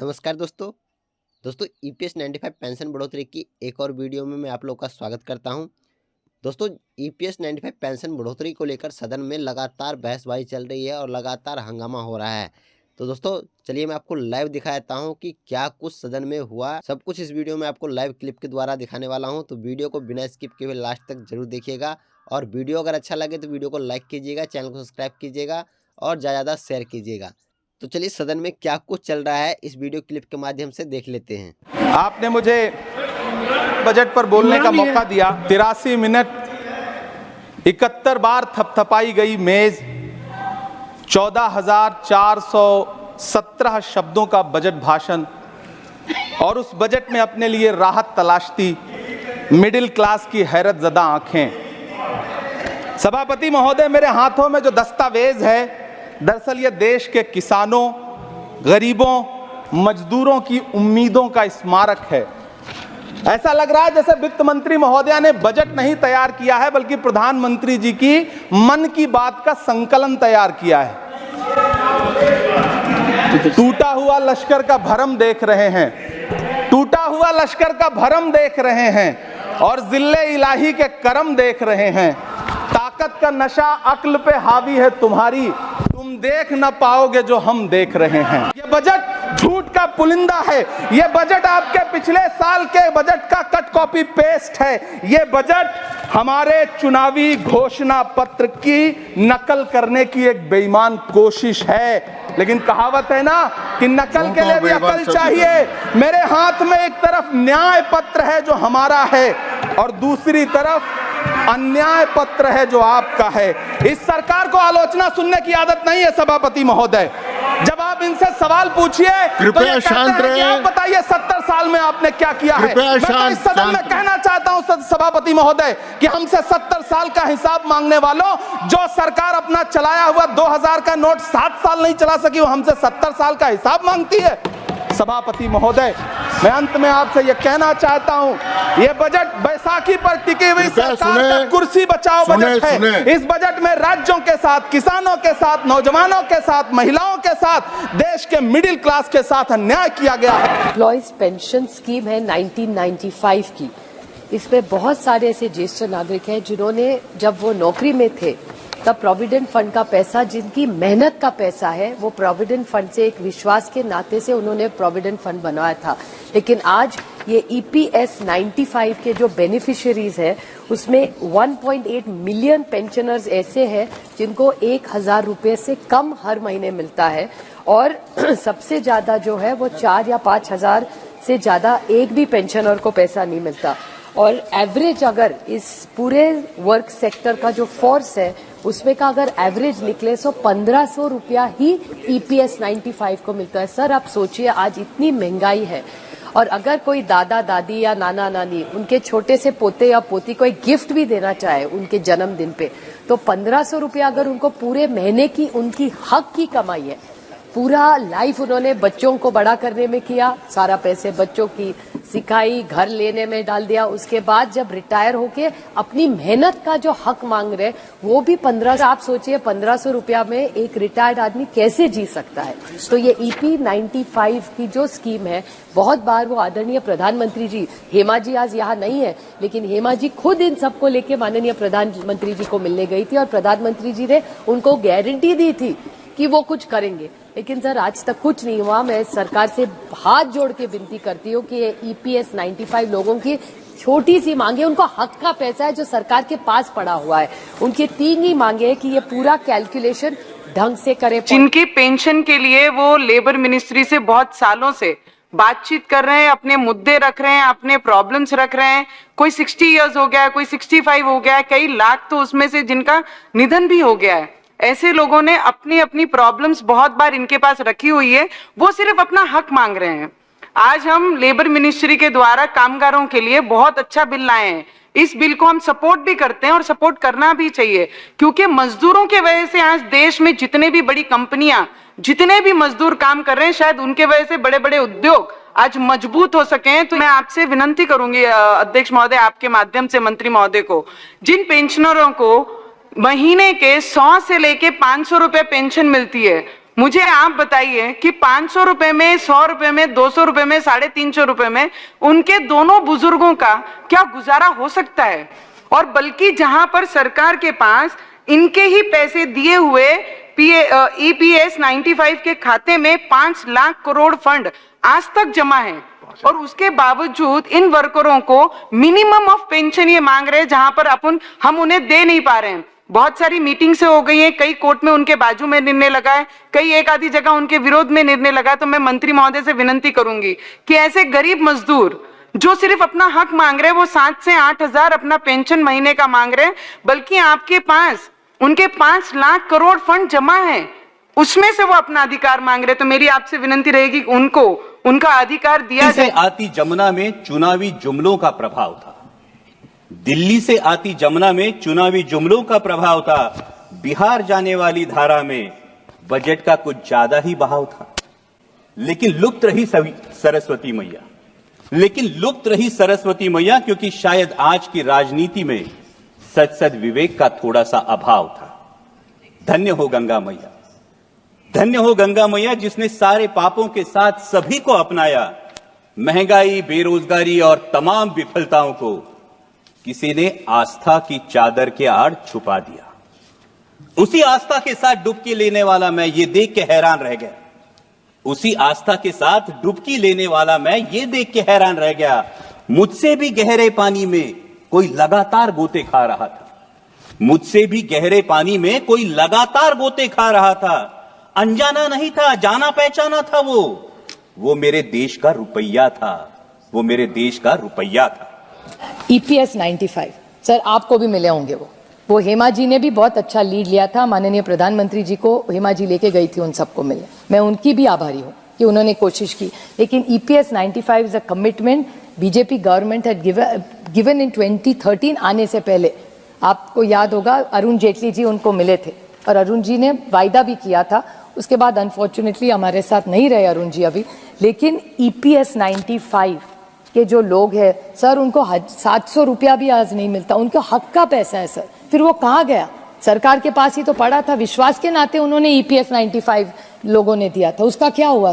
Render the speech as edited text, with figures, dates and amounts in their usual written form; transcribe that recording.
नमस्कार दोस्तों EPS 95 pension बढ़ोतरी की एक और वीडियो में मैं आप लोग का स्वागत करता हूं। दोस्तों ईपीएस 95 पेंशन बढ़ोतरी को लेकर सदन में लगातार बहसबाजी चल रही है और लगातार हंगामा हो रहा है। तो दोस्तों चलिए मैं आपको लाइव दिखाता हूं कि क्या कुछ सदन में हुआ। सब कुछ इस वीडियो में आपको लाइव क्लिप के द्वारा दिखाने वाला हूँ, तो वीडियो को बिना स्किप किए लास्ट तक जरूर देखिएगा। और वीडियो अगर अच्छा लगे तो वीडियो को लाइक कीजिएगा, चैनल को सब्सक्राइब कीजिएगा और ज़्यादा शेयर कीजिएगा। तो चलिए सदन में क्या कुछ चल रहा है इस वीडियो क्लिप के माध्यम से देख लेते हैं। आपने मुझे बजट पर बोलने का मौका दिया। 83 मिनट 71 बार थपथपाई गई मेज, 14,417 शब्दों का बजट भाषण, और उस बजट में अपने लिए राहत तलाशती मिडिल क्लास की हैरतज़दा आंखें। सभापति महोदय, मेरे हाथों में जो दस्तावेज है दरअसल ये देश के किसानों, गरीबों, मजदूरों की उम्मीदों का स्मारक है। ऐसा लग रहा है जैसे वित्त मंत्री महोदया ने बजट नहीं तैयार किया है बल्कि प्रधानमंत्री जी की मन की बात का संकलन तैयार किया है। टूटा हुआ लश्कर का भरम देख रहे हैं, टूटा हुआ लश्कर का भरम देख रहे हैं और जिल्ले इलाही के करम देख रहे हैं। ताकत का नशा अक्ल पे हावी है तुम्हारी, तुम देख ना पाओगे जो हम देख रहे हैं। ये बजट झूठ का पुलिंदा है, ये बजट आपके पिछले साल के बजट का कट कॉपी पेस्ट है। ये बजट हमारे चुनावी घोषणा पत्र की नकल करने की एक बेईमान कोशिश है। लेकिन कहावत है ना कि नकल के लिए भी अकल चाहिए। मेरे हाथ में एक तरफ न्याय पत्र है जो हमारा है और दूसरी तरफ अन्याय पत्र है जो आपका है। इस सरकार को आलोचना सुनने की आदत नहीं है सभापति महोदय। जब आप इनसे सवाल पूछिए तो ये कहते हैं कि आप बताइए 70 साल में आपने क्या किया है। मैं तो इस सदन में कहना चाहता हूं सभापति महोदय कि हमसे 70 साल का हिसाब मांगने वालों, जो सरकार अपना चलाया हुआ 2000 का नोट 7 साल नहीं चला सकी, वो हमसे 70 साल का हिसाब मांगती है। सभापति महोदय, मैं अंत में आपसे यह कहना चाहता हूं, यह बजट बैसाखी पर टिकी हुई सरकार का कुर्सी बचाओ बजट है। इस बजट में राज्यों के साथ, किसानों के साथ, नौजवानों के साथ, महिलाओं के साथ, देश के मिडिल क्लास के साथ अन्याय किया गया है। एम्प्लॉयज पेंशन स्कीम है 1995 की। इसमें बहुत सारे ऐसे ज्येष्ठ नागरिक हैं जिन्होंने, जब वो नौकरी में थे तब प्रोविडेंट फंड का पैसा, जिनकी मेहनत का पैसा है, वो प्रोविडेंट फंड से एक विश्वास के नाते से उन्होंने प्रोविडेंट फंड बनवाया था। लेकिन आज ये ईपीएस 95 के जो बेनिफिशियरीज है उसमें 1.8 मिलियन पेंशनर्स ऐसे हैं जिनको 1,000 रुपये से कम हर महीने मिलता है और सबसे ज्यादा जो है वो 4 या 5,000 से ज्यादा एक भी पेंशनर को पैसा नहीं मिलता। और एवरेज अगर इस पूरे वर्क सेक्टर का जो फोर्स है उसमें का अगर एवरेज निकले तो 1,500 रुपया ही ईपीएस 95 को मिलता है। सर आप सोचिए, आज इतनी महंगाई है और अगर कोई दादा दादी या नाना नानी उनके छोटे से पोते या पोती को एक गिफ्ट भी देना चाहे उनके जन्मदिन पे, तो 1,500 रुपया अगर उनको पूरे महीने की उनकी हक की कमाई है, पूरा लाइफ उन्होंने बच्चों को बड़ा करने में किया, सारा पैसे बच्चों की सिखाई, घर लेने में डाल दिया, उसके बाद जब रिटायर होके अपनी मेहनत का जो हक मांग रहे वो भी 1500। आप सोचिए 1,500 रुपया में एक रिटायर्ड आदमी कैसे जी सकता है। तो ये ईपी 95 की जो स्कीम है, बहुत बार वो आदरणीय प्रधानमंत्री जी, हेमा जी आज यहाँ नहीं है लेकिन हेमा जी खुद इन सबको लेके माननीय प्रधानमंत्री जी को मिलने गई थी और प्रधानमंत्री जी ने उनको गारंटी दी थी कि वो कुछ करेंगे। लेकिन सर आज तक कुछ नहीं हुआ। मैं सरकार से हाथ जोड़ के विनती करती हूँ कि ईपीएस 95 लोगों की छोटी सी मांगे, उनको हक का पैसा है जो सरकार के पास पड़ा हुआ है, उनकी 3 ही मांगे है कि ये पूरा कैलकुलेशन ढंग से करे। जिनकी पेंशन के लिए वो लेबर मिनिस्ट्री से बहुत सालों से बातचीत कर रहे हैं, अपने मुद्दे रख रहे हैं, अपने प्रॉब्लम्स रख रहे हैं। कोई 60 इयर्स हो गया है, कोई 65 हो गया है, कई लाख तो उसमें से जिनका निधन भी हो गया है। ऐसे लोगों ने अपनी अपनी प्रॉब्लम्स बहुत बार इनके पास रखी हुई है, वो सिर्फ अपना हक मांग रहे हैं। आज हम लेबर मिनिस्ट्री के द्वारा कामगारों के लिए बहुत अच्छा बिल लाए हैं। इस बिल को हम सपोर्ट भी करते हैं और सपोर्ट करना भी चाहिए, क्योंकि मजदूरों के वजह से आज देश में जितने भी बड़ी कंपनियां, जितने भी मजदूर काम कर रहे हैं, शायद उनके वजह से बड़े बड़े उद्योग आज मजबूत हो सके। तो मैं आपसे विनती करूंगी अध्यक्ष महोदय, आपके माध्यम से मंत्री महोदय को, जिन पेंशनरों को महीने के 100 से लेके 500 रुपए पेंशन मिलती है, मुझे आप बताइए कि 500 रुपए में, 100 रुपए में, 200 रुपए में, 350 रुपए में उनके दोनों बुजुर्गों का क्या गुजारा हो सकता है? और बल्कि जहां पर सरकार के पास इनके ही पैसे दिए हुए EPS 95 के खाते में 5 लाख करोड़ फंड आज तक जमा है, और उसके बावजूद इन वर्करों को मिनिमम ऑफ पेंशन ये मांग रहे हैं, जहां पर हम उन्हें दे नहीं पा रहे हैं। बहुत सारी मीटिंग से हो गई है, कई कोर्ट में उनके बाजू में निर्णय लगा है, कई एक आधी जगह उनके विरोध में निर्णय लगा है। तो मैं मंत्री महोदय से विनती करूंगी कि ऐसे गरीब मजदूर जो सिर्फ अपना हक मांग रहे हैं, वो 7 से 8 हजार अपना पेंशन महीने का मांग रहे हैं, बल्कि आपके पास उनके 5 लाख करोड़ फंड जमा है, उसमें से वो अपना अधिकार मांग रहे हैं। तो मेरी आपसे विनती रहेगी कि उनको उनका अधिकार दिया जाए। आती जमुना में चुनावी जुमलों का प्रभाव था, दिल्ली से आती जमुना में चुनावी जुमलों का प्रभाव था, बिहार जाने वाली धारा में बजट का कुछ ज्यादा ही बहाव था। लेकिन लुप्त रही सरस्वती मैया, क्योंकि शायद आज की राजनीति में सद विवेक का थोड़ा सा अभाव था। धन्य हो गंगा मैया, धन्य हो गंगा मैया, जिसने सारे पापों के साथ सभी को अपनाया। महंगाई, बेरोजगारी और तमाम विफलताओं को किसी ने आस्था की चादर के आड़ छुपा दिया। उसी आस्था के साथ डुबकी लेने वाला मैं ये देख के हैरान रह गया, उसी आस्था के साथ डुबकी लेने वाला मैं ये देख के हैरान रह गया, मुझसे भी गहरे पानी में कोई लगातार गोते खा रहा था, मुझसे भी गहरे पानी में कोई लगातार गोते खा रहा था। अनजाना नहीं था, जाना पहचाना था, वो मेरे देश का रुपया था, वो मेरे देश का रुपया था। EPS 95 सर आपको भी मिले होंगे। वो हेमा जी ने भी बहुत अच्छा लीड लिया था, माननीय प्रधानमंत्री जी को हेमा जी लेके गई थी उन सबको मिलने। मैं उनकी भी आभारी हूँ कि उन्होंने कोशिश की। लेकिन EPS 95 is a commitment BJP government had given in 2013। आने से पहले आपको याद होगा अरुण जेटली जी उनको मिले थे और अरुण जी ने वायदा भी किया था। उसके बाद अनफॉर्चुनेटली हमारे साथ नहीं रहे अरुण जी अभी। लेकिन EPS 95 के जो लोग हैं सर, उनको 700 रुपया भी आज नहीं मिलता, उनके हक का पैसा है सर। फिर वो कहाँ गया? सरकार के पास ही तो पड़ा था, विश्वास के नाते उन्होंने EPS 95 लोगों ने दिया था, उसका क्या हुआ